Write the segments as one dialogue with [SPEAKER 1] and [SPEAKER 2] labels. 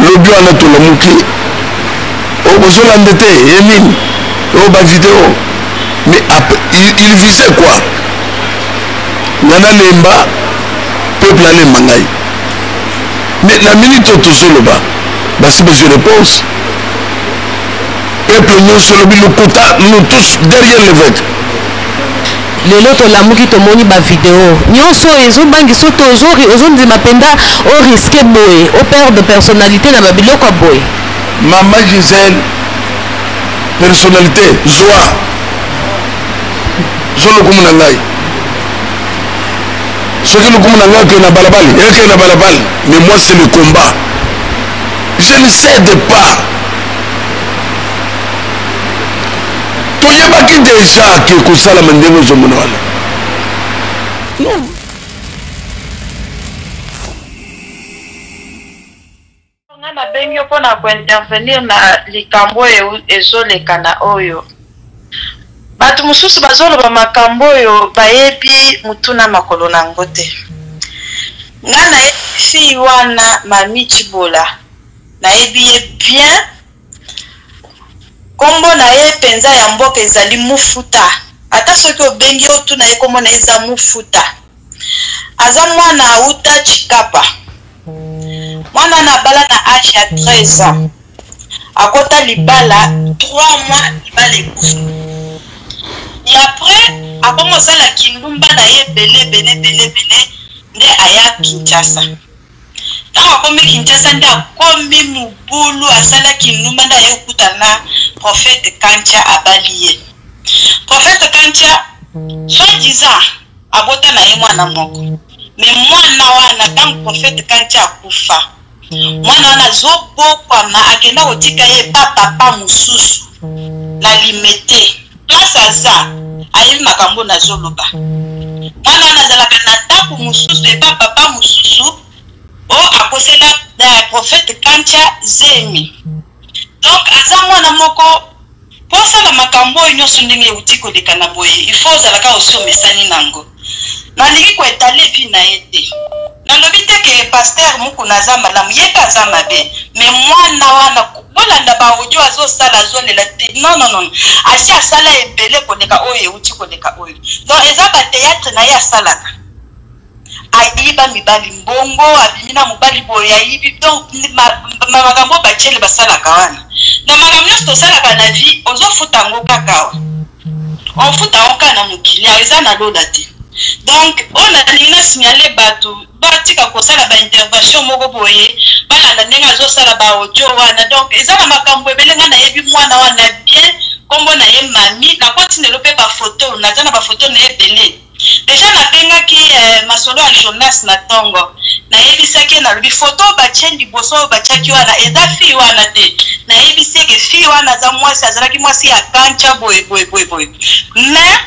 [SPEAKER 1] L'objet en a tout le mouki. Au besoin d'endetté, Emine. Au bas vidéo. Mais il visait quoi? Nana Lemba, peuple allait mangaï. Mais la minute où tout seul bas, c'est besoin de réponse. Peuple nous sur le quota, nous tous derrière l'évêque.
[SPEAKER 2] Les autres la mouki te moni ba vidéo. Nyonso ezo bangi soto ozo ndima penda au risque boy, au père de personnalité na babiloko boy.
[SPEAKER 1] Maman Gisèle, personnalité, joie. Zolo kumunangai. Ce que nous kumunangai que na balabali, et que na balabali, mais moi c'est le combat. Je ne cède pas. Toyeba qui déjà que kusala mandemo zomona wala. Non.
[SPEAKER 3] Na bengyo pona ko intervenir na likambo ezoleka na oyo. Batu mususu bazoloba makambo oyo bayebi mutuna makolo na ngote. Nga na fi wana Mami Chibola na yebi bien kombo na ye penza ya mboka ezali mufuta. Ata soki obengi otuna ye kombo na eza mufuta. Aza mwana auta Chikapa. Mwana na bala na âge ya 13 ans. Akota libala 3 mois libala ekufa. Et après, akomo sala kindumba na ye bele nde aya Kinshasa. Tango akomi Kinshasa nde akomi mubulu asala kindumba nde aye okutana prophète Kantia abaliye. Prophète Kantia soi-disant abota na ye mwana moko. Mais mwana wana tango prophète Kantia akufa. Mwana wana zobokwa na agenda kotika ye papa mususu na limete. Place aza ayebi makambo na zoloba. Mwana wana azalaka na tapu mususu eba papa mususu o akosela na prophète Kantia zemi. Donc aza mwana moko posala makambo oyo nyonso ndenge euti koleka na boye il faut ozalaka osomesani nango. Nalingi koetale epi na ye te. Nalobi te ke pasteur muku naza malamu ye aza mabe. Mais mwana wana bolanda ba audio azosala azolela te. Non. Asi asala ebele koleka oyo euti koleka oyo. Donc eza ba théâtre na ye asalaka. Ayiba mibali mbongo abimina mobali boye ayibi donc makambo bachele basalaka wana. Na makambo nyonso tosalaka na vie ozofuta ngo kaka. On futa oka na mokili eza na lola te. Donc on a nina signaler batu batika kosala ba intervention moko boye balanda ndenge azosala ba audio wana. Donc eza na makambo ebelenga na yebi mwana wana bien kombo na ye Mami na continue lope ba photo na tana ba photo na ebele. Déjà na benga ki masolo ya Jonas na tongo na yebisaki na lobi photo ba chendi boso ba chaki wana eza fi wana te na yebisaki fi wana za mwasi azalaki mwasi ya Kantia boy. Mais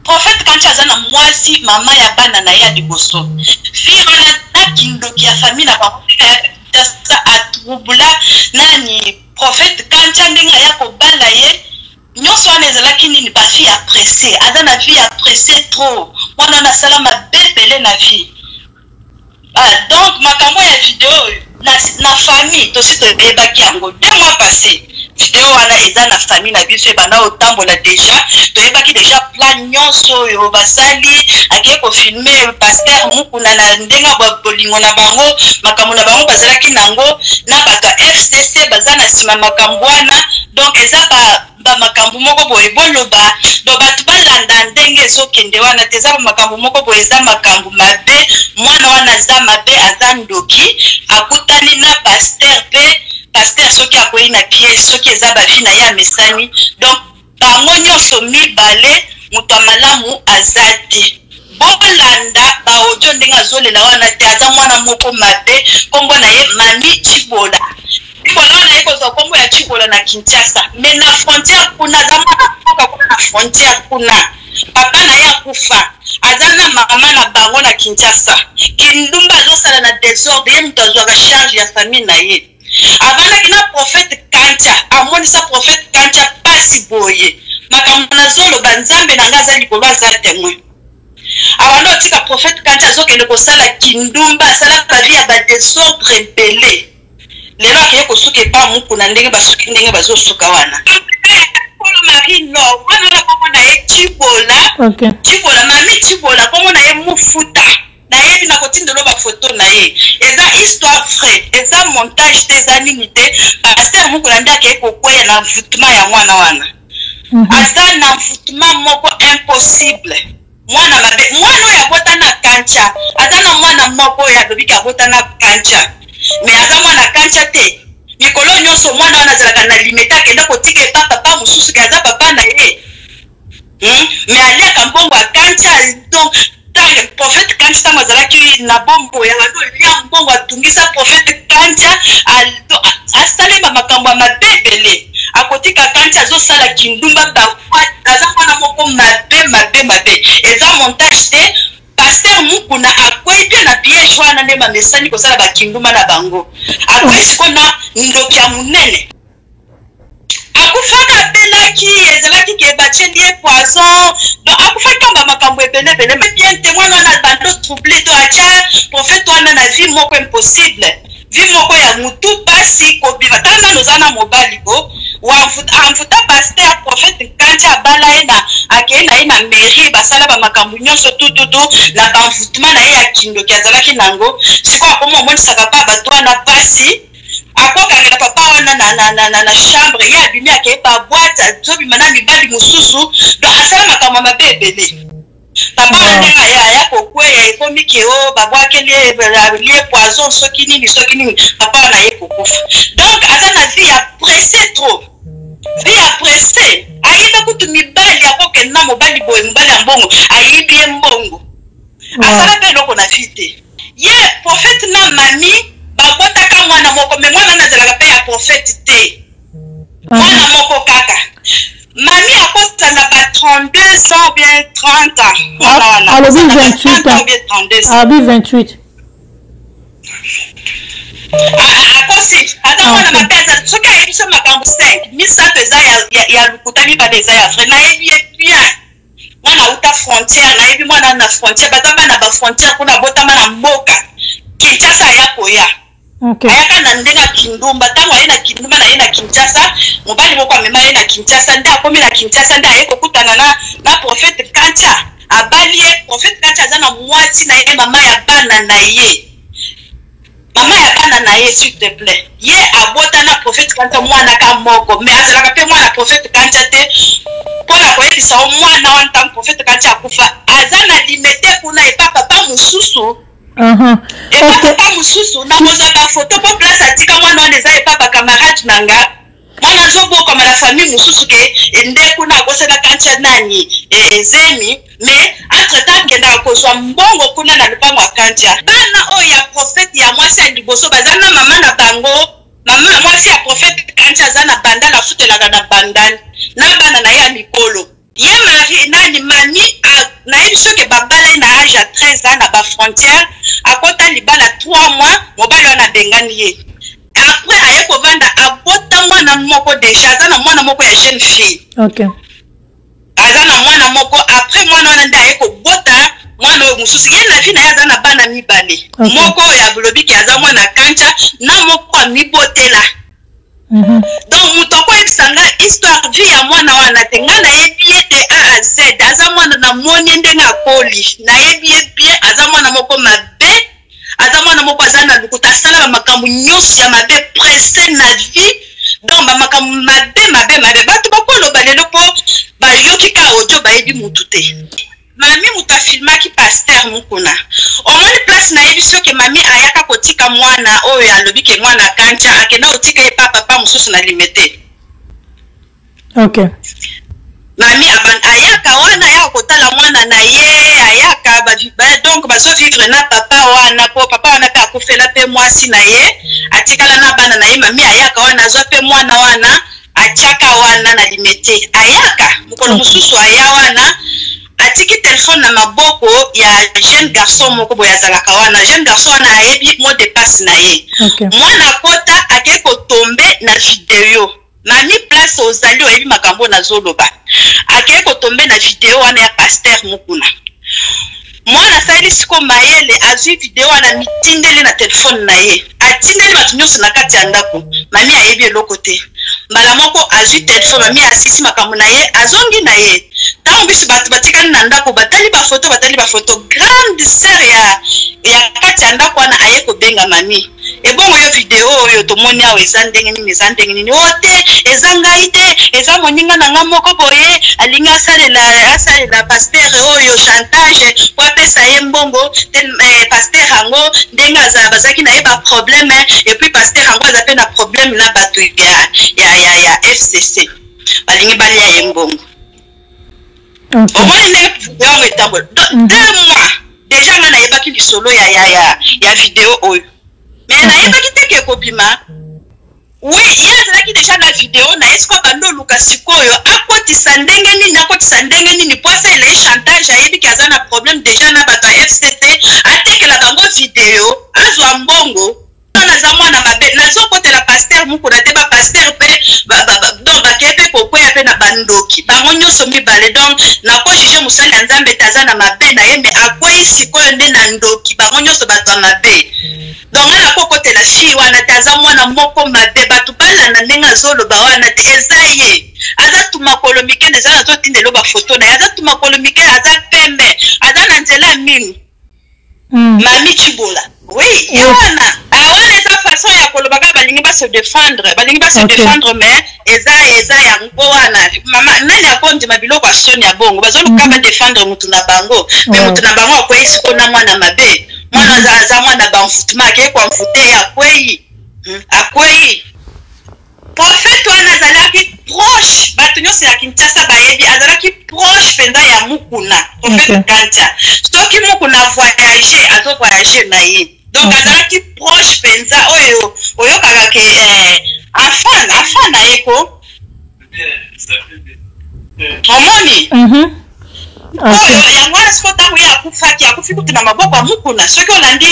[SPEAKER 3] prophète Kantia azana mwasi mama ya bana na ya liboso. Fi wana na kindoki ya famille na bakofika ya tasa atrubula nani prophète Kantia ndenge ya kobala ye. Nyonso wana ezalaki nini ba fille appréciée. Azana fille appréciée trop. Mwana na salama bebele na vie. Donc makambo ya vidéo na famille tosi to ebaki yango 2 mois passé. Vidéo wana eza na famille na biso ebanda otambola déjà to ebaki déjà plan nyonso yo basali ake ko filmer pasteur mukuna na ndenga ba bolingo na bango makambo na bango bazalaki nango na bato FCC bazana sima makambo wana. Donc eza ba makambo moko boye boloba do batu balanda ndenge ezokende wana teza ba makambo moko boye eza makambo mabe mwana wana za mabe azandoki akutani na pasteur pe pasteur soki akoyi na pied soki eza bafi na ya mesani. Donc bango nyonso mibale mutu malamu azate bolanda ba audio ndenge azolela wana te aza mwana moko mabe kombo na ye Mami Chibola. Chibola na eko zo kombo ya Chibola na Kinshasa. Mais na frontière kuna zamana kuna na frontière kuna. Papa na ya kufa. Azana mama na bango na Kinshasa. Kindumba azosala na désordre ye mutu azwaka charge ya famille na ye. Avana kina prophète Kantia amonisa prophète Kantia pasi boye. Makambo na zolo banzambe na ngaza likolo aza témoin. Awano tika prophète Kantia azokende kosala kindumba asala pa vie ya ba désordre ebele. lelo akeye kosuka epa mukuna ndenge basuki ndenge bazosuka wana Polo Marie no wana na kombo na ye Chibola mami Chibola kombo na ye Mufuta na ye na kotindelo ba photo na ye eza histoire vraie eza montage te eza nini te pasteur mukuna ndenge akeye kokweya na mvutuma ya mwana wana aza na mvutuma moko impossible mwana mabe mwana ya bota na kancha aza na mwana moko ya dobika bota na kancha mais aza mwana kancha te mikolo nyonso mwana wana azalaka na limeta akenda kotika epa papa mosusu kaza papa na ye mais aliaka mbongo akancha donc tale prophète kancha ntango azalaki na bombo ya bado lia mbongo atungisa prophète kancha asalema makambo ya mabe ebele akotika kancha azosala kindumba bakwa aza mwana moko mabe eza montage te pasteur mukuna akwei pe na piège wana nde bamesani kosala bakinduma na bango akwei siko na ndoki ya munene akufaka apelaki ezalaki ke batieli ye poison donc akufaki kamba makambo ebelebele me bien témoin wana bando troublé to atia prophète wana na vie moko impossible vie moko ya mutu pasi kobima tanga noza na mobali bo amfuta pasteur prophète kanti abala ye na akeye na ye na mairie basala bamakambo nyonso tututu na bamfutuma na ye ya kindoki azalaki nango sikoyo akoma omonisaka pa bato wana pasi akokangela papa wana na chambre ye abimi akeye pa boite azobima na mibali mosusu donc asala makambo mabe ebele papa wana aya kokweya ekomi ke o babwakeli ye poison soki nini papa wana ye kokufa donc aza na vie ya pressé trop vie ya pressé ayiba kutu mibali akokende na mobali boye mobali ya mbongo ayibi ye mbongo asala mpe eloko na vie te ye prophète na mami babotaka mwana moko me mwana nazalaka mpe ya prophète te mwana moko kaka mami akosa na ba 32 ans bien 30 ans mwana wana
[SPEAKER 4] alobi 28 ans alobi 28
[SPEAKER 3] akosi ata mwana mapeza soki ayebi so makambo 5 misato eza ya lukuta mibale eza ya vrai nayebi ye bien mwana auta frontière nayebi mwana na frontière bazamba na bafrontière kuna botama na mboka Kinshasa aya koya ayaka na ndenge ya kindumba ntango aye na kindumba na ye na Kinshasa mobali moko amema ye na Kinshasa nde akomi na Kinshasa nde aye kokutana na prophète Kancha abali ye prophète Kancha aza na mwasi na ye mama ya bana na ye s'il te plaît ye abota na prophète Kancha mwana ka moko mais azalaka mpe mwana prophète Kancha te mpona koyebisa o mwana wana ntango prophète Kancha akufa aza na limete kuna epa papa mosusu epa papa mosusu na kozwa bafoto po place atika mwana wana eza epa bakamarade na nga mwana azobokama na famille mosusu ke nde kuna akosala Kancha nani ezemi mais entre-temps akendaka kozwa mbongo kuna na lupango ya Kancha bana oyo ya prophète ya mwasi ya liboso baza na mama na bango mama na mwasi ya prophète Kancha aza na bandana afutelaka na bandana na bana na ye ya mikolo ye mari nani mami nayebi soki babala ye na age ya 13 ans na bafrontière akota libala 3 mois mobali wana abengani ye après aye kovanda abota mwana moko deja aza na mwana moko ya jeune fille aza na mwana moko après mwana wana nde aye kobota mwana oyo mosusu ye na vie na ye aza na bana mibale moko oyo ya bulobiki aza mwana Kancha na moko amibotela donc moto akoyebisanga histoire vie ya mwana wana te nga nayebi ye de A à Z aza mwana na moni ndenge akoli nayebi ye bien aza mwana moko mabe aza mwana moko aza na lukuta asala bamakambo nyonso ya mabe presse na vie donc bamakambo mabe bato bakoloba lelo mpo bayoki ka audio bayebi mutu te mami mutu afilmaki pasteur mukuna omoni place nayebi soki mami ayaka kotika mwana oyo alobi ke mwana Kancha akenda kotika ye papa mosusu na limete mami ayaka wana ayaka kotala mwana na ye ayaka donc bazovivre na papa wana po papa wana mpe akufela mpe mwasi na ye atikala na bana na ye mami ayaka wana azwa mpe mwana wana atiaka wana na limete ayaka mokolo mosusu aya wana atiki telefone na maboko ya jeune garçon moko boye azalaka wana jeune garçon wana ayebi mot de passe na ye mwana akota akei kotombe na video mami place ozali oyebi makambo nazoloba akei kotombe na video wana ya pasteur mukuna mwana asali siko mayele azwi video wana mitindeli na telefone na ye atindeli bato nyonso na kati ya ndako mami ayebi eloko te mbala moko azwi telefone mami asisi makambo na ye azongi na ye ntango biso bato batikali na ndako batali bafoto grande sœur ya kati ya ndako wana aye kobenga mami ebongo yo video oyo tomoni awa eza ndenge nini o te eza ngai te eza moninga na nga moko boye alingi asalela paster oyo chantage po apesa ye mbongo paster yango ndenge bazalaki na ye baproblème epuis paster yango aza mpe na problème na bato ya FCC balingi balia ye mbongo omoni ndenge video yango etambola 2 mois déjà nga nayebaki lisolo ya video oyo mais nayebaki teke ekobima oui ye azalaki déjà na video na esiko bando luka sikoyo akotisa ndenge nini po asala ye chantage ayebiki aza na problème déjà na bato ya FCT atekela bango video azwa mbongo naza mwana mabe nazokotela paster mukuna te bapaster mpe donc bakeye mpe kokweya mpe na bandoki bango nyonso mibale donc nakojuge mosali ya nzambe te aza na mabe na ye me akwei sikoyo nde na ndoki bango nyonso bato ya mabe donc nga nakokotela fi wana te aza mwana moko mabe bato balanda ndenge azoloba wana te eza ye aza tumakolo mikene eza nazotindelo bafoto na ye aza tumakolo mikene aza pembe aza na nzela mingi mami Chibola oui wana eza façon ya koloba ka balingi se défendre mais eza yango wana mama nani akondima biloko asoni ya bongo bazoluka ba défendre mutu na bango mais mutu na bango akwei siko na mwana mabe mwana aza mwana bamfutuma ke kwa mfute ya akwei prophète wana azalaki proche bato nyonso ya Kinshasa bayebi azalaki proche penza ya mukuna prophète Kantia soki mukuna voyage azovoyage na ye donc azalaki proche penza oyo kaka ke enfant na ye ko omoni yango wana siko ntango ye akufi kutu na maboko ya mukuna soki olandi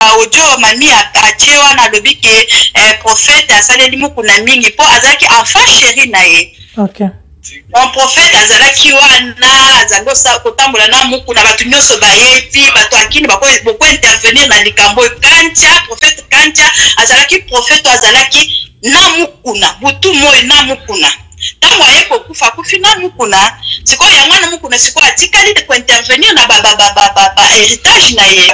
[SPEAKER 3] audio mami atie wana alobi ke prophète asaleli mukuna mingi mpo azalaki enfant chéri na ye mon prophète azalaki wana azangi kotambola na mukuna bato nyonso bayebi bato akini boko intervenir na likambo Kantia prophète Kantia azalaki prophète azalaki na mukuna butu moi na mukuna ntango aye kokufa akufi na mukuna sikoyo yango na mukuna sikoyo atikali kointervenir na héritage na ye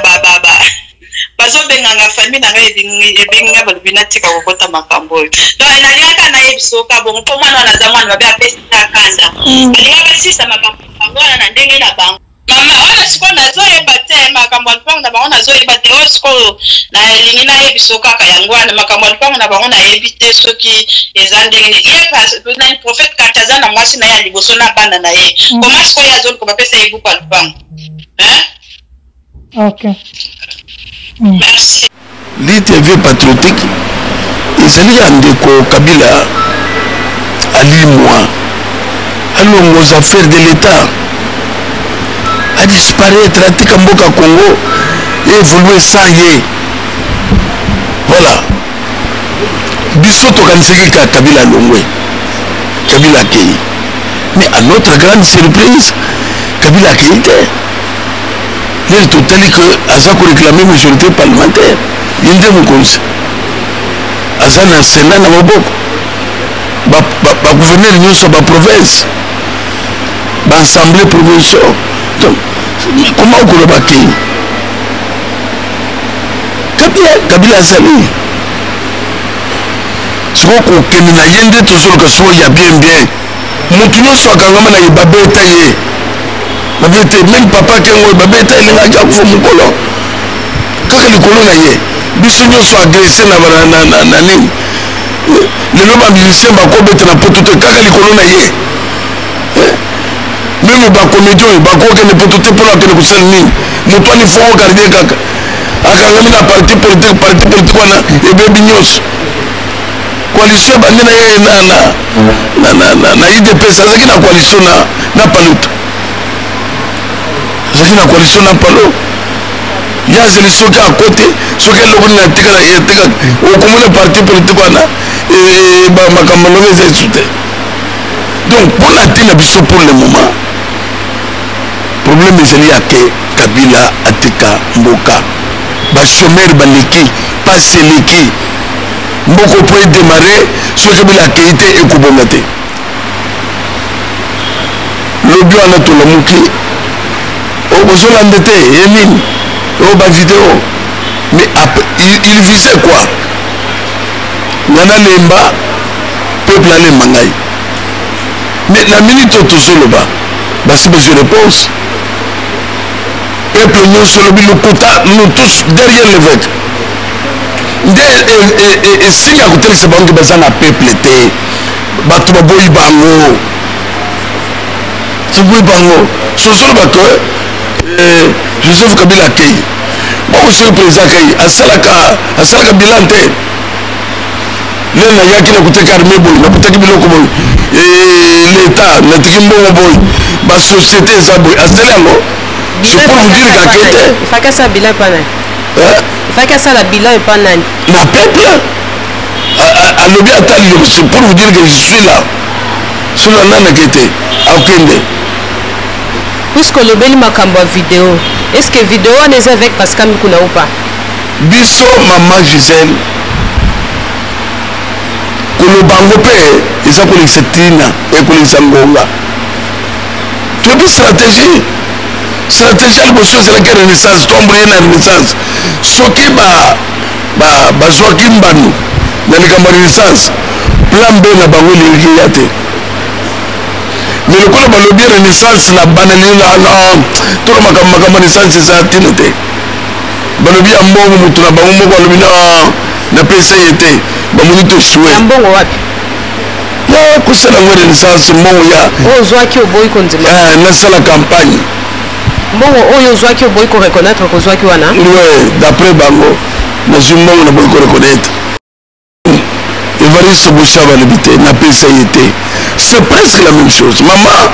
[SPEAKER 3] bazobenganga famille na ngai ebenga balobi natika kokota makambo oyo donc nalingaka nayebisoka bongo mpo mwana wana aza mwana mabe apesi na kanda alingaka sisa makambo wana na ndenge na bango mama wana sikoyo nazoyeba te makambo ya lupango na bango nazoyeba te oyo sikoyo nalingi nayebiso kaka yango wana makambo ya lupango na bango nayebi te soki eza ndenge ye prophète Kantia aza na mwasi na ye ya liboso na bana na ye koma sikoyo azoluka bapesa ye buku ya lupango merci.
[SPEAKER 1] L'ITV patriotique, ezali ya ndeko Kabila alimwa alongo aux affaires de l'État a disparaître atika mboka Congo et évoluer sans ye. Voilà. Biso tokanisaki ka Kabila longwe. Kabila kei. Mais à notre grande surprise, Kabila kei te. Il tout tel que Aza ko réclamer majorité parlementaire. Il dit mon cause. Aza na Sénat na maboko. Ba gouverneur nyonso ba province. Ba assemblée provinciale. Donc comment on peut le battre? Kabila azali. Siko ko kemina yende toujours que so ya bien. Mutu nyonso akangama na yebabeta ye. Babete même papa kengo babeta elinga ja kufa mukolo kaka likolo na ye biso nyonso agressé na nini lelo ba musicien bakobeta na poto te kaka likolo na ye même bacomédien bakokende poto te mpona akende kosala nini moto ani fongo gardien kaka akangami na parti politique wana ebebi nyonso coalition ebandi na ye na UDPS azalaki na coalition na paluta azalaki na coalition na palo ye azali soki akote soki eloboni na tika okomona parti politique wana makambo ndenge eza esu te donc mpona ntina biso pour le moment problème ezali yake Kabila atika mboka bachomere baleki mpasi eleki mboko po edemare soki kabila akei te ekobonga te lobi wana tolamuki ozolanda te ye nini oyo bavideo mais il visait quoi nga nalemba peuple alemba ngai mais na minute oyo tozoloba basi bezwi réponse peuple nyonso olobi lokuta nous tous derrière l'évêque nde esili ya kotelisa bango baza na peuple te bato baboyi bango toboyi bango sozoloba ke Joseph Kabila akei bakosoki président akei asalaka bilan te lelo nayaki nakutaki armé boyi nakutaki biloko boyi l'état natiki mbongo boyi basociété eza boyi asali yango c'est pour vous dire kake te
[SPEAKER 2] ifaki asala bilan epa nani ifaki asala bilan epa nani
[SPEAKER 1] na peuple alobi atali c'est pour vous dire que je suis là soki ananaki te akende
[SPEAKER 2] puisque olobeli makambo ya video est ce que video wana eza avec Pascal Mikuna ou pas
[SPEAKER 1] biso mama Gisèle kolobango mpe eza kolekisa ntina ekolekisa ngonga toyebi stratégie ya liboso ezalaki renaissance tomboye na renaissance soki bazwaki mbano na likambo ya renaissance plan b na bango elingi ya te mais lokola balobi renaissance na banalino tolo makambo renaissance eza ntina te balobi ya mbongo motu na bango moko alobi napesa ye te bamoni tosue
[SPEAKER 2] mbongo wapi
[SPEAKER 1] ya kosala yango renaissance mbongo ya
[SPEAKER 2] oyo ozwaki oboyi kondima
[SPEAKER 1] nasala campagne
[SPEAKER 2] mbongo oyo ozwaki oboyi koreconnaitre kozwaki wana
[SPEAKER 1] oui d'après bango nazwi mbongo na boyi koreconnaitre Evariste Boucha balobi te napesa ye te c'est presque la même chose mama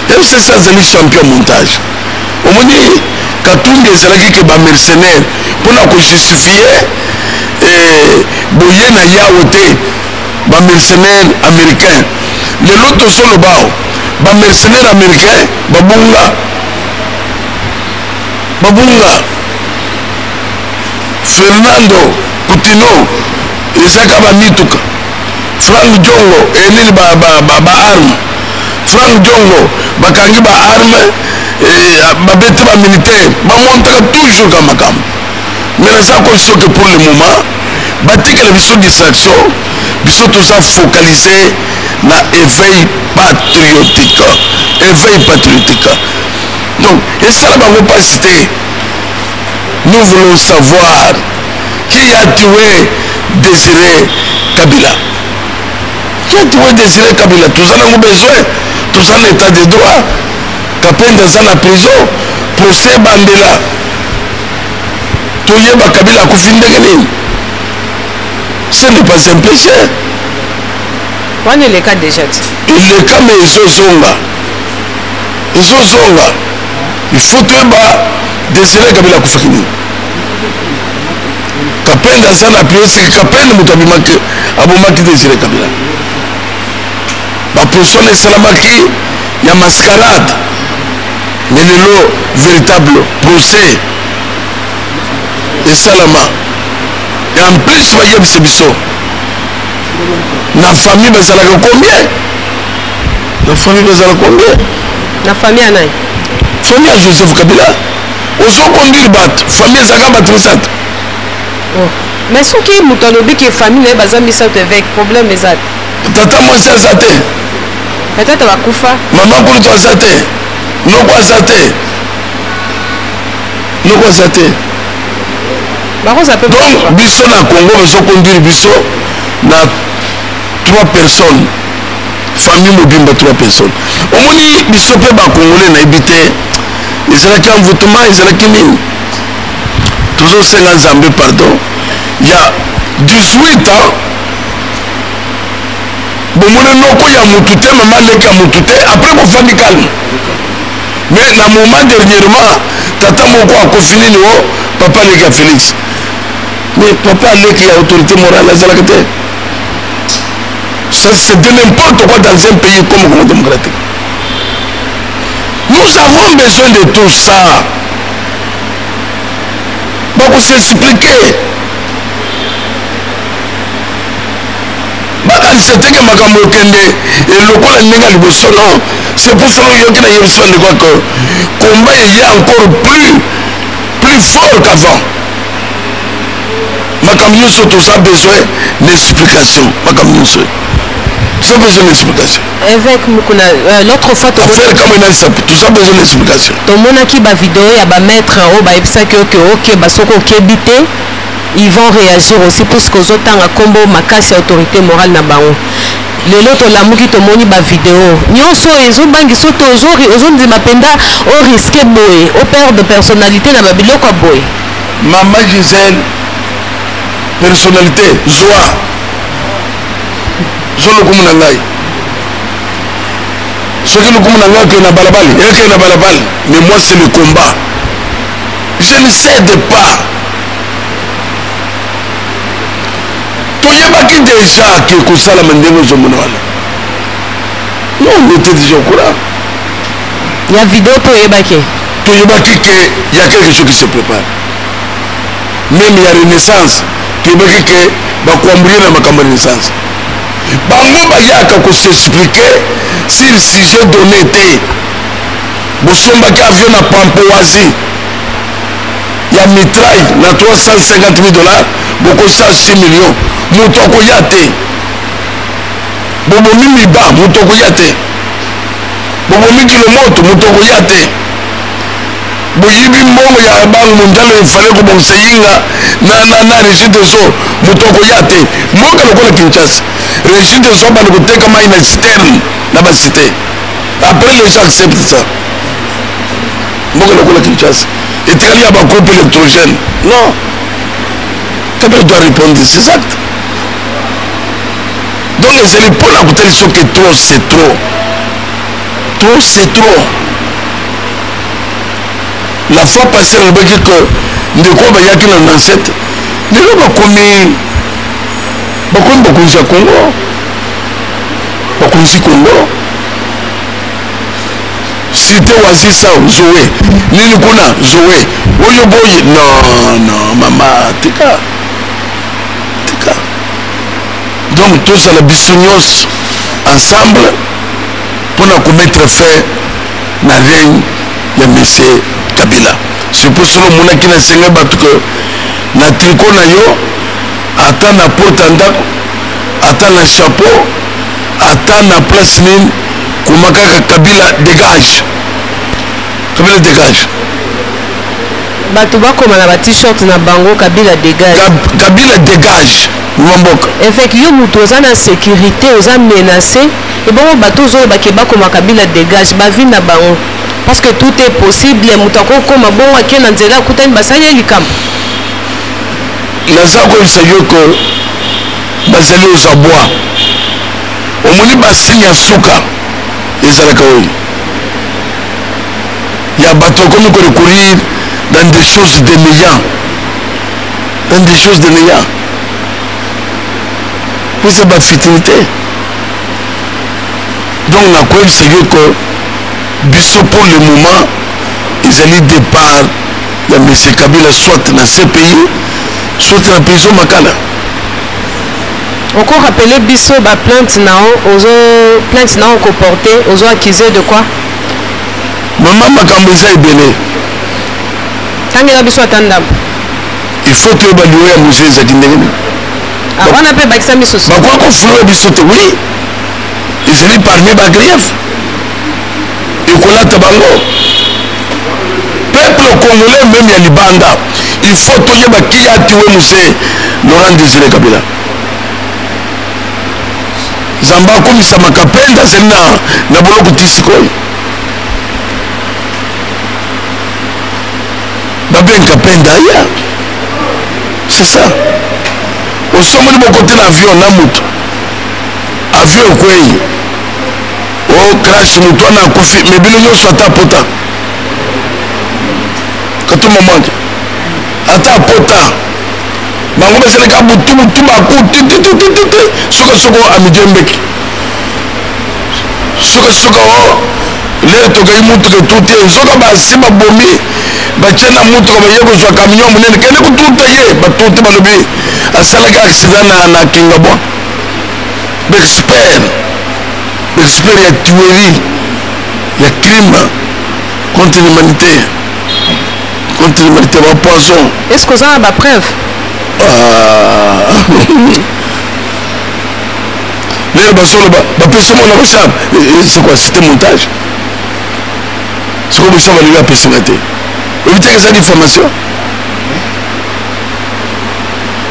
[SPEAKER 1] FCC azali champion montage omoni katumbi ezalaki ke bamercenaire mpona kojustifie boye na yawo te bamercenaire américain lelo tozoloba bamercenaire américain babunga Fernando Coutinho ezaka bamituka Frank Jongo enini baarme Frank Jongo bakangi baarme babeti bamilitaire bamontaka toujours ka makambo mais naza kosoke pour le moment batikala biso distraction biso toza focalisé na éveil patriotique donc esala bango mpasi te nous voulons savoir qui a tué Désiré Kabila toza nango besoin toza na état de droit Kapenda aza na prison procès bandela toyeba Kabila akufi ndenge nini ce n'est pas un péché
[SPEAKER 2] wana eleka déjà
[SPEAKER 1] eleka me ezozonga il faut toyeba Désiré Kabila akufaki nini Kapenda aza na prison Kapenda moto abomaki Désiré Kabila baposition esalamaki ya mascarade mais lelo véritable procès esalama et en plus bayebisa biso na famille bazalaka combien na famille
[SPEAKER 2] ya nani
[SPEAKER 1] famille ya Joseph Kabila ozokonduire bato famille ezalaka bato misato
[SPEAKER 2] mais soki moto alobi ke famille na ye baza misato avec problème eza
[SPEAKER 1] tata mwasi aza te
[SPEAKER 2] peut-être bakufa
[SPEAKER 1] mama kulutu aza te noko aza te donc biso na Congo bazokonduire biso na 3 personnes famille mobimba 3 personnes omoni biso mpe bakongole nayebi te ezalaki envoûtement ezalaki nini tozosenga nzambe pardon ya 18 ans bomone noko ya mutu te mama leki ya mutu te après bofandi calme mais na moment dernièrement tata moko akofi nini o papa leki ya Félix mais papa leki ya autorité morale azalaka te ça c'est de n'importe quoi dans un pays comme Congo démocratique nous avons besoin de tout ça bakosexpliquer c'était que makambo kende et lokola ninga liboso non. C'est pour ça que yoki na yebiso de quoi que combat est encore plus fort qu'avant. Makambo surtout ça besoin d'explication. Makambo ça besoin d'explication.
[SPEAKER 2] Avec l'autre fois
[SPEAKER 1] affaire comme une tout ça besoin d'explication.
[SPEAKER 2] Tout le monde qui va vidéo et va mettre au ba epsa que OK basoko kebité ils vont réagir aussi parce que aux autres en combo makasi autorité morale na bango. Le lot la muki to moni ba vidéo. Nyonso ezo bangi soto ozonzi mapenda au risque boy, au perdre de personnalité na babiloko boy.
[SPEAKER 1] Maman Gisèle personnalité joie. Zolo kumuna ngai. Ce que nous commençons à faire na balabali, mais moi c'est le combat. Je ne cède pas. Toyebaki déjà que Kosala Mandemo Zomonwala. Non, on était déjà au courant.
[SPEAKER 2] Il y a vidéo Toyebaki.
[SPEAKER 1] Toyebaki qu'il y a quelque chose qui se prépare. Même il y a Renaissance. Toyebaki que Bakwambouye na Makamba Renaissance. Bango bayaka ko s'expliquer si le sujet donné était. Bosombaki avion na Pampoasi. Il y a mitraille na $350,000. Beaucoup ça 6 millions. Mutoko yate. Bobo mimi ba mutoko yate. Bobo miki le moto mutoko yate. Boyibi mbongo ya bangu mundalo ifale ko bonseyinga na régime de so mutoko yate. Moka lokola Kinshasa. Régime de so ba ko teka mai na citerne na ba cité. Après les gens acceptent ça. Moka lokola Kinshasa. Et il y a un groupe électrogène. Non. Kabila doit répondre, c'est exact. Donc les éléphants à côté de ce que trop, c'est trop. Trop, c'est trop. La fois passée, on a dit que de quoi il y a qui dans l'ancêtre. Mais là, on a commis Congo. Congo. Cité Oasis ça, Zoé. Nini kuna, Zoé. Oyo boy. Non, maman, tika. Donc tous à la bisounos ensemble pour nous mettre fin na règne de M. Kabila. C'est pour cela que nous avons dit que na tricot na yo, attend na porte en dac, attend na chapeau, attend na place mine, comment Kabila dégage. Kabila dégage.
[SPEAKER 2] Batuba comme la t-shirt na bango Kabila dégage.
[SPEAKER 1] Kabila dégage.
[SPEAKER 2] Effectivement, mutu oza na sécurité, oza menacé. Et bon, bateau zo bakeba comme Kabila dégage, ba vie na bango. Parce que tout est possible. Mutako comme bon ake na nzela kutani basaya likam.
[SPEAKER 1] Naza ko isayo ko bazali aux abois. Omoni basinya suka ezalaka oyo. Ya bateau comme ko recourir dans des choses de néant. Dans des choses de néant. Vous avez la futilité. Donc, on a quoi il s'agit que, biso pour le moment, ils allaient départ de M. Kabila soit dans ce pays, soit dans la prison Makala.
[SPEAKER 2] Encore rappeler biso ba plainte nao comporté, aux accusés de quoi?
[SPEAKER 1] Maman Makambiza est belé.
[SPEAKER 2] Tangela biso atandam.
[SPEAKER 1] Il faut que évaluer à musée Zadindegene.
[SPEAKER 2] On appelle Baxami Soso.
[SPEAKER 1] Pourquoi qu'on fleur du sauté? Oui. Ils allaient parmi les griefs. Et qu'on a tabango. Peuple congolais, même il y a Libanda. Il faut que tu aies qui a tué Moussé Laurent Désiré Kabila. Zamba comme ça m'a capé dans un an. N'a pas beaucoup de tisikoy. Babien capé d'ailleurs. C'est ça. Au sommet de mon côté l'avion, avion quoi? Oh crash, mouton a confié, mais bien nous soit à pota. Quand tout moment, à ta pota. Bango c'est le cas tout ma coup, soko à midi mbeki. Soko les togai mutu que tout est, soko ba sima bomi. Bachena mutu ko bayeko zwa camion munene kene ko tuta ye ba tuta balobi asalaka accident na Kingabwa d'experts ya tuerie ya crime contre l'humanité ba poison.
[SPEAKER 2] Est-ce que vous avez ma preuve?
[SPEAKER 1] D'ailleurs c'est quoi? C'était montage. C'est comme ça va lui appeler ça. Vous avez que ça diffamation.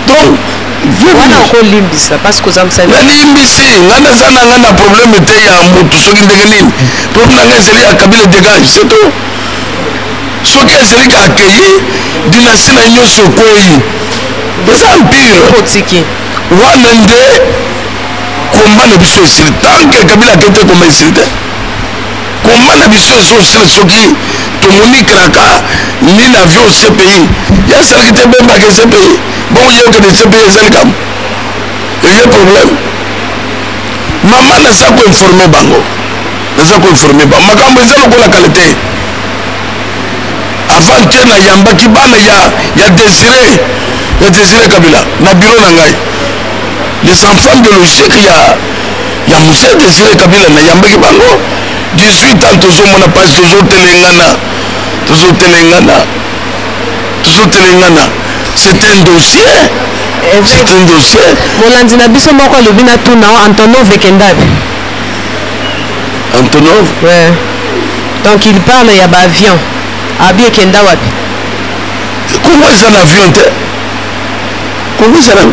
[SPEAKER 1] Donc
[SPEAKER 2] wana okolimbisa parce que ozamsali
[SPEAKER 1] nalimbisi ngana za na ngana problème te ya mutu soki ndenge nini problème nanga ezali ya Kabila dégage c'est tout soki ezali ka accueilli dynastie na nyonso ekwei eza empire
[SPEAKER 2] potiki
[SPEAKER 1] wana nde komba na biso esili tanke Kabila akete komba esili te komba na biso ezosila soki tomoni kraka ni na avion CPI ya salaki te bembaka CPI bon yoke de CPI ezali kam eye problème mama naza koinforme bango makambo eza lokola kala te avant te nayambaki bana ya Désiré Kabila na bureau na ngai les enfants biologiques ya monsieur Désiré Kabila nayambaki bango 18 ans tozomona pasi tozotelengana c'est un dossier
[SPEAKER 2] molandi na biso moko alobi na tuna Antonov ekendabi
[SPEAKER 1] Antonov
[SPEAKER 2] ouais. Donc il parle ya baavion abi ekenda wapi
[SPEAKER 1] Congo eza na avion te Congo ezaka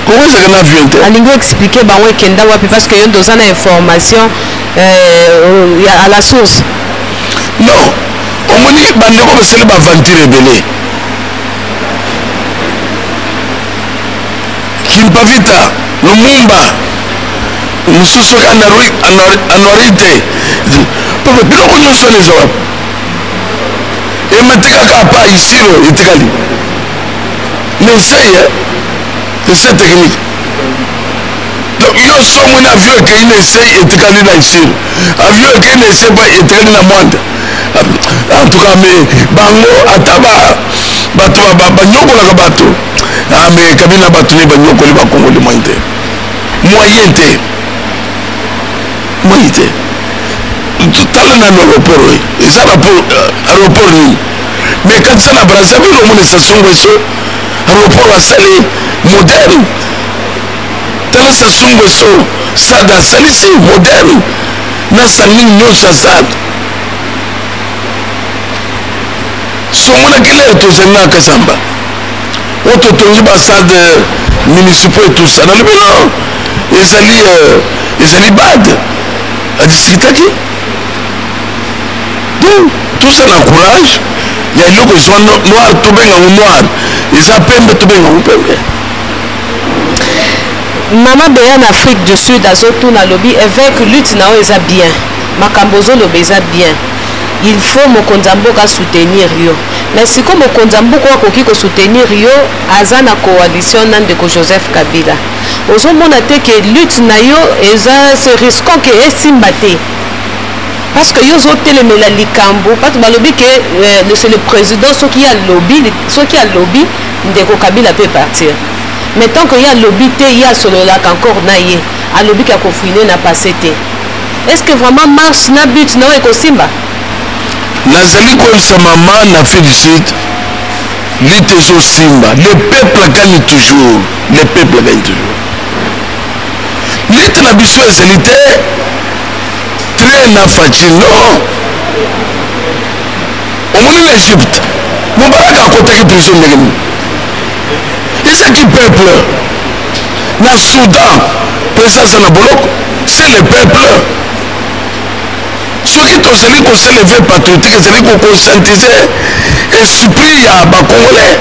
[SPEAKER 1] na avion te
[SPEAKER 2] alingi expliquer bango ekenda wapi parce que yo ndoza na information à la source
[SPEAKER 1] non omoni bandeko basali baaventure ebele Kimpavita Lumumba mosusu anuarite biloko nyonso wana eza wapi ematikaka apa isiro etikali essai technique donc yo somo na avion ekei na essai etikali na isiro avion ekei na essai etikali na mwanda en tout cas mais bango ata bato banyokolaka bato mais Kabila bato ne banyokoli bakongoli moyen te tala na aéroport eza aéroport nini mais kati za na Brazzaville omona Sassou Nguesso aéroport asali moderne tala Sassou Nguesso SAD asalisi moderne na sanini nyonso SAD somonaki lere tozali na Kasamba o totongi basade municipaux et tout ça nalobi non ezali bad adiskitaki donc tout ça na courage ya eloko ezwa noir tobengango noir eza pembe tobengango pembe
[SPEAKER 2] mama beya na Afrique du Sud azotuna alobi évêque lutte na oyo eza bien makambo ozoloba eza bien il faut mokonzi ya mboka soutenir yo mais siko mokonzi ya mboka akoki kosoutenir yo aza na coalition na ndeko Joseph Kabila ozomona te ke lutte na yo eza se risquant ke esimba te parce que yo ozotelemela likambo bato balobi ke c'est le président soki alobi ndeko Kabila peut partir mais tant que ya lobi te ya asololaka encore na ye alobi ke akofuine na passé te est-ce que vraiment marche na but na oyo ekosimba
[SPEAKER 1] nazali koyebisa mama na Afrique du Sud lutte ezosimba le peuple gagne toujours lutte na biso ezali te train na faci non omoni na Égypte Mubarak akotaki prison ndenge nini ezaki peuple na Soudan présence na boloko c'est le peuple soki tozali koseleve patriotique ezali kokonscientize esprit ya bakongolais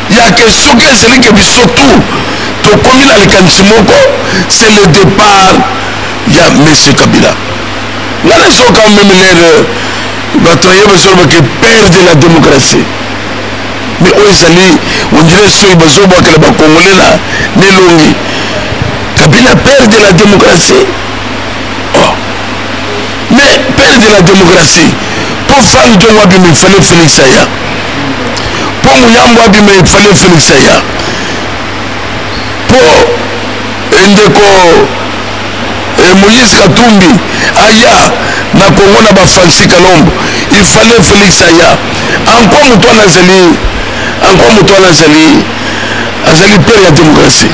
[SPEAKER 1] yake soki ezali ke biso tout tokomi na likanisi moko c'est le départ ya monsieur Kabila nga nazoka meme lere bato na ye bazolobake père de la démocratie mais oyo ezali ondire soki bazobwakela bakongolais na nelongi Kabila père de la démocratie mais père de la démocratie pour faire ntongo abima il fallait Félix Aya pour muyambo abima il fallait Félix Aya pour ndeko Moïse Katumbi aya na Congo na ba Francis Kalombo, il fallait Félix aya. Encore mutuana azali père ya démocratie.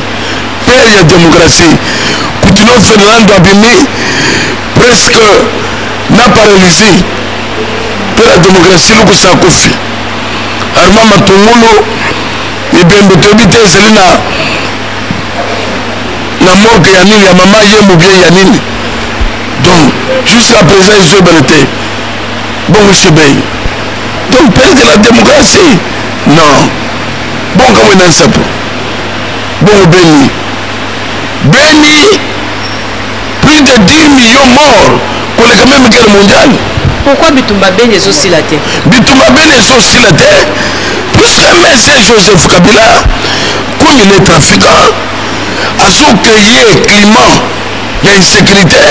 [SPEAKER 1] Père ya démocratie. Coutinho Fernando abimi presque na paralysé. Père ya démocratie luku sa kofi. Arma matungulu ibembe tobite ezali na morgue ya nini ya mama yembo bien ya nini. Donc jusqu'à présent ils ont été bon monsieur Bey. Donc père de la démocratie non. Bon comme un sapo. Bon Beni plus de 10 millions morts pour les même guerre mondiale.
[SPEAKER 2] Pourquoi Bitumba Beni est aussi la terre?
[SPEAKER 1] Bitumba Beni est aussi la terre puisque M. Joseph Kabila comme il est trafiquant a su créé climat il y a insécurité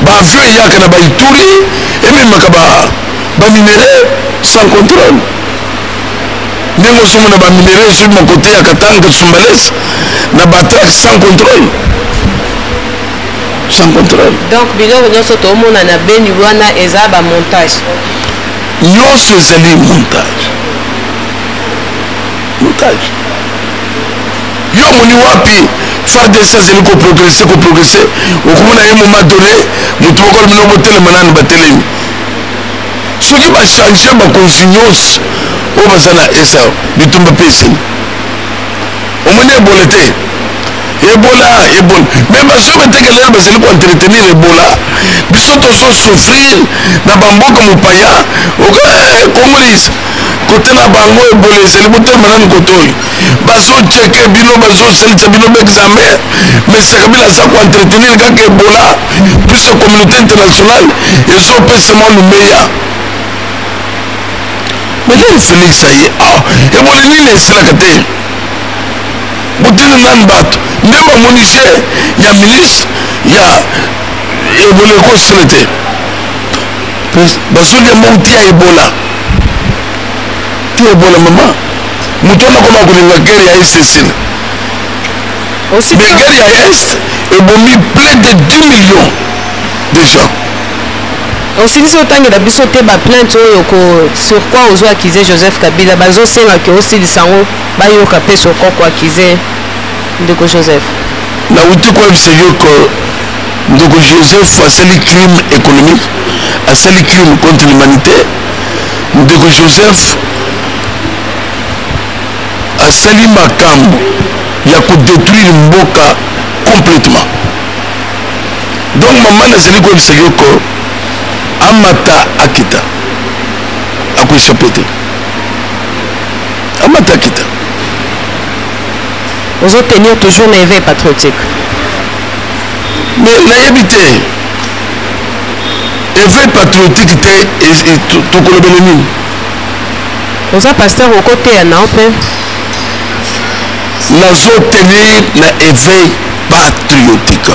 [SPEAKER 1] avion il y a kana ba Ituri et même ba minéraux sans contrôle. Nous sommes dans les minéraux sur mon côté à Katanga, Soumbalès, na batraque sans contrôle. Sans contrôle.
[SPEAKER 2] Donc, biloko nyonso tomona na Beni wana eza ba montage.
[SPEAKER 1] Nyonso ezali montage. Montage. Yo moni wapi FARDC ezali ko progresser. Okomona ye moment donné, mutu moko mino botelema nanu batelemi. Soki ba changer ba consignance o bazana esa Bitumba pesi. Omoni Ebola te. Ebola. Mais baso betekele bazali ko entretenir Ebola. Biso tozo souffrir na bamboka mopaya. Congolais côté na bango Ebola ezali botelema nanu kotoyo. Bazo checker bino bazo selisa bino examen. Mais c'est comme ça ko entretenir kaka Ebola. Puisque communauté internationale ils ont pesement le meilleur. Mais là Félix aye Ebola nini esilaka te botini nani bato nde bamonise ya ministre ya Ebola ekosila te bazolia mauti ya Ebola ti Ebola mama moto wana koma kolinga guerre ya est esila mais guerre ya est ebomi plus de 10 millions de gens.
[SPEAKER 2] Aussi si autant que biso te ba plainte sur quoi ozo accuser Joseph Kabila bazo senga que aussi lisango ba yo kapé sur quoi accuser ndeko Joseph.
[SPEAKER 1] Na uti kwa bisayo ko ndeko Joseph a sali crime économique, a sali crime contre l'humanité. Ndeko Joseph a sali makambo ya ko détruire mboka complètement. Donc maman na sali ko bisayo ko amata akita akoéchappé te amata akita.
[SPEAKER 2] Vous allez tenir toujours un éveil patriotique.
[SPEAKER 1] Mais nayebi te éveil patriotique te tokolobele nini.
[SPEAKER 2] Vous êtes pasteur au côté à Naope.
[SPEAKER 1] Nazo tenir na éveil patriotique.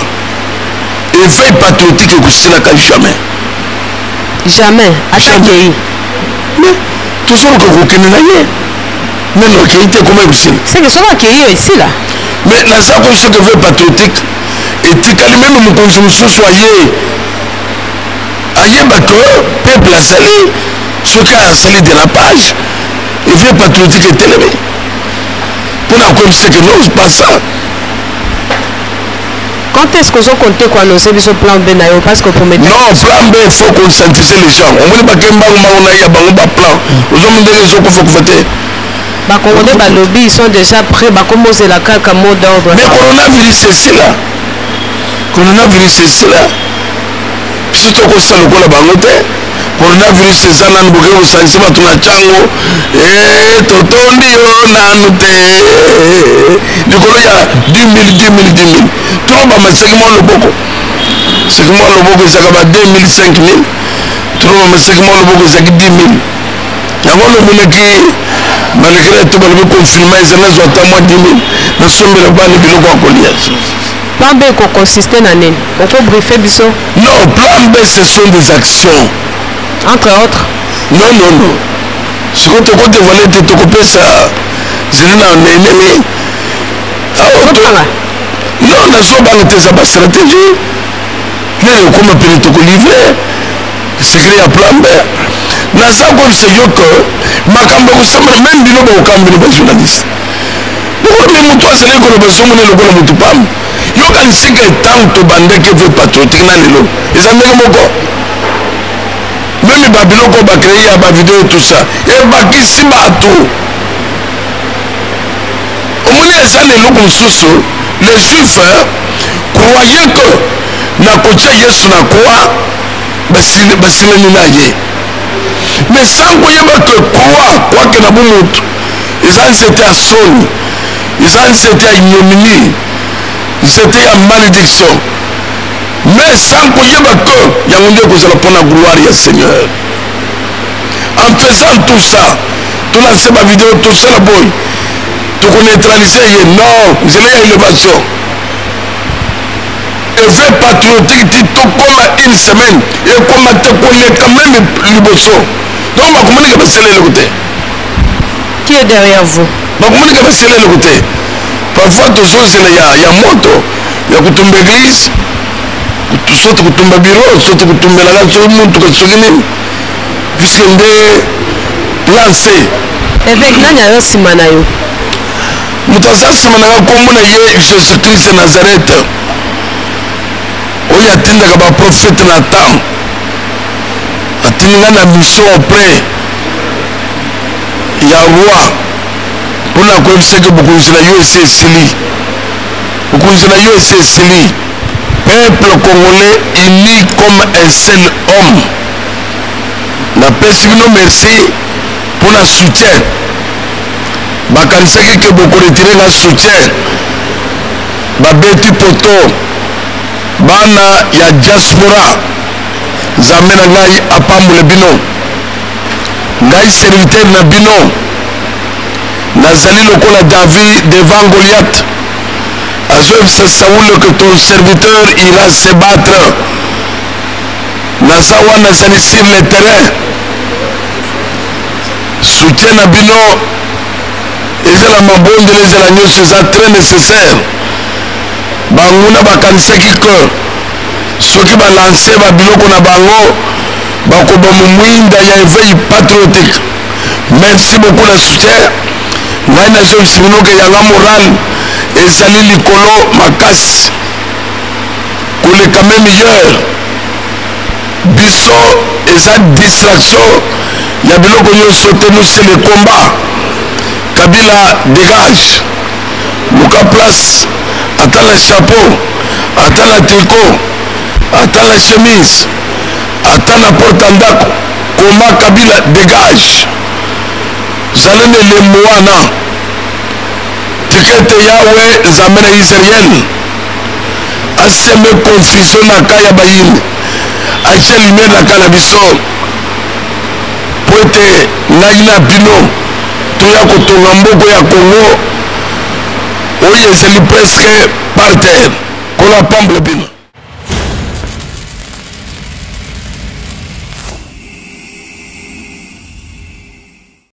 [SPEAKER 1] Éveil patriotique ekosilaka jamais.
[SPEAKER 2] Jamais. Attaqué.
[SPEAKER 1] Mais toujours que vous connaissez rien. Mais non, qui était comment vous
[SPEAKER 2] c'est que cela qui est ici là.
[SPEAKER 1] Mais dans ça comme ce que veut patriotique et tu quand même nous consommons soyez. Aïe bateau peuple a sali, ce qui a sali dérapage, et veut patriotique est élevé. Pour la comme ce que nous pas ça.
[SPEAKER 2] Quand est-ce que vous comptez quoi annoncer ce plan B parce que pour mettre...
[SPEAKER 1] Non, plan B, il faut conscientiser les gens. On ne peut pas qu'il y ait un plan. Vous avez des gens qu'il faut voter.
[SPEAKER 2] Les lobbies, ils sont déjà prêts à commencer la carte à mot d'ordre.
[SPEAKER 1] Mais le coronavirus, c'est cela. Coronavirus, c'est cela. Surtout que ça, le coronavirus, c'est ça. Nous avons senti que nous avons totondi nanu te likolo ya 10 000 troba masegimo loboko segimo loboko ezaka ba 2 000 5 000 troba masegimo loboko ezaki 10 000 yango lomonaki malgré to balobi confinement ezala zwa ata mwa 10 000 nasombela bana biloko ya kolia.
[SPEAKER 2] Plan B consiste na nini? On peut briefer biso?
[SPEAKER 1] Non, plan B ce sont des actions.
[SPEAKER 2] Entre autres?
[SPEAKER 1] Non. Ce que tu as dévoilé, tu as coupé ça. Je n'ai pas ennemi. Non, tozobanga te eza bastratégie nini okoma pene tokolivre secret ya plan B naza kolisa yo ke makambo ekosambana meme bino bakokambi bino bajournaliste okomi moto azali koloba zomona lokola motu pamba yokanisika etango tobandaki ve patriotique na lelo eza ndenge moko meme babiloko bakreye ya bavideo tout ça ebakisi bato omoni eza na eloko mosusu les juifs croyaient que na kotia yesu na croix basilani na ye mais sans koyeba ke croix kwake na bomutu eza nzete ya soni eza nzete ya ignominie nzete ya malédiction mais sans koyeba que yango nde kozala mpona gloire ya Seigneur. En faisant tout ça tolance bavideo tosala boy tokoneutralize ye non nzela ya innovation eve patriotique ti tokoma une semaine ekoma te koleka meme liboso donc bakomonika basala eloko te.
[SPEAKER 2] Qui est derrière vous?
[SPEAKER 1] bakomonika basala eloko te parfois tozozela ya moto ya kotumba église soki kutumba bureau soki kutumbelaka soki mutuka soki nini puisque nde plan C.
[SPEAKER 2] Évêque nani ayo nsima na yo?
[SPEAKER 1] moto aza nsima nanga nkombo na ye jésus christ nazareth oyo atindaka baprofete na temps atindinga na mission auprès ya roi mpona koyebisaki bokonzi na yo esi esili bokonzi na yo esi esili peuple congolais uni comme un seul homme napesi bino merci mpona soutien bakanisaki ke bokoretire nga soutien babeti poto bana ya diaspora nzambe na ngai apambole bino ngai serviteur na bino nazali lokola David devant Goliath azoyebisa Saoul que ton serviteur ira se battre naza wana nazali sur le terrain soutien na bino ezala mabondeli ezala nyonso eza très nécessaire banguna bakanisaki ke soki balanse babiloko na bango bakobama mwinda ya éveil patriotique. Merci beaucoup na soutien ngai nazoyebisa bino ke yanga moral ezali likolo makasi koleka me meilleur biso eza distraction ya biloko nyonso te nous c'est le combat. Kabila dégage luka place ata la chapeau ata la tricot ata la chemise ata na porte ndako koma Kabila dégage zala na elembo wana tikete yawe nzambe na Israel aseme confusion na ka ya bayini atie lumière na ka na biso po ete ngai na bino toya kotonga mboko ya Congo oyo ezali presque par terre kola pamble bino.